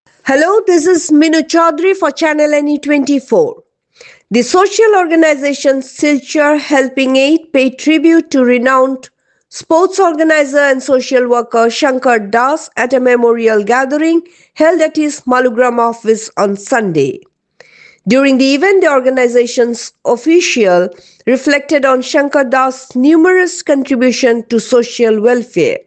Hello, this is Minu Chaudhary for Channel NE24. The social organization Silchar Helping Aid paid tribute to renowned sports organizer and social worker Shankar Das at a memorial gathering held at his Malugram office on Sunday. During the event, the organization's official reflected on Shankar Das' numerous contributions to social welfare.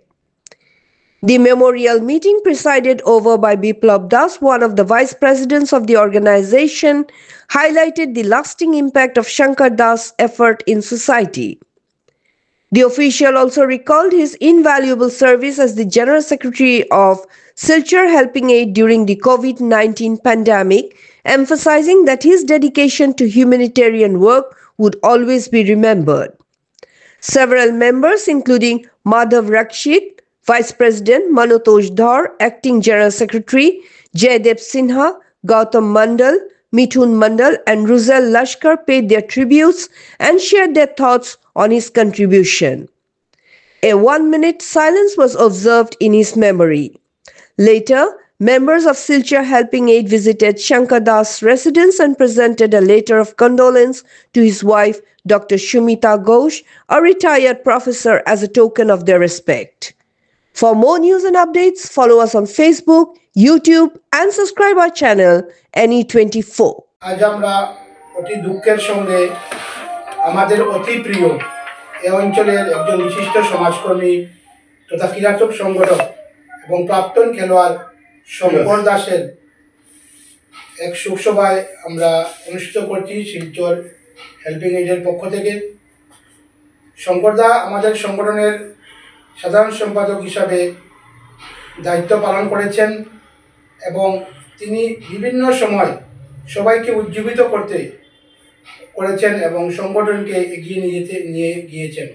The memorial meeting, presided over by Biplab Das, one of the vice presidents of the organization, highlighted the lasting impact of Shankar Das' effort in society. The official also recalled his invaluable service as the General Secretary of Silchar Helping Aid during the COVID-19 pandemic, emphasizing that his dedication to humanitarian work would always be remembered. Several members, including Madhav Rakshit, Vice President Manotosh Dhar, Acting General Secretary Jaydev Sinha, Gautam Mandal, Mithun Mandal, and Ruzel Lashkar paid their tributes and shared their thoughts on his contribution. A 1-minute silence was observed in his memory. Later, members of Silchar Helping Aid visited Shankar Das' residence and presented a letter of condolence to his wife, Dr. Shumita Ghosh, a retired professor, as a token of their respect. For more news and updates, follow us on Facebook, YouTube, and subscribe our channel NE24. আজ আমরা অতি দুঃখের সঙ্গে আমাদের অতি প্রিয় এই অঞ্চলের একজন বিশিষ্ট সমাজকর্মী তথা ক্রীড়াচক সংগঠক এবং প্রাক্তন খেলোয়াড় শঙ্কর দাসের এক শোকসভায় আমরা অনুষ্ঠিত করছি শিলচর হেল্পিং এইডের পক্ষ থেকে। শঙ্কর দা আমাদের সংগঠনের সাধারণ সম্পাদক হিসাবে দায়িত্ব পালন করেছেন এবং তিনি বিভিন্ন সময় সবাইকে উজ্জীবিত করেছেন এবং সংগঠনকে এগিয়ে নিয়ে গিয়েছেন।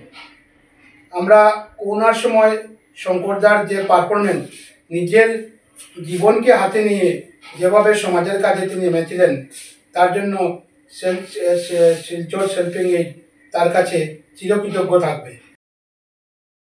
আমরা করোনার সময় শঙ্করদার যে পারফরমেন্স, নিজের জীবনকে হাতে নিয়ে যেভাবে সমাজের কাজে তিনি নেমেছিলেন, তার জন্য শিলচর হেল্পিং এইড তার কাছে চিরকৃতজ্ঞ থাকবে।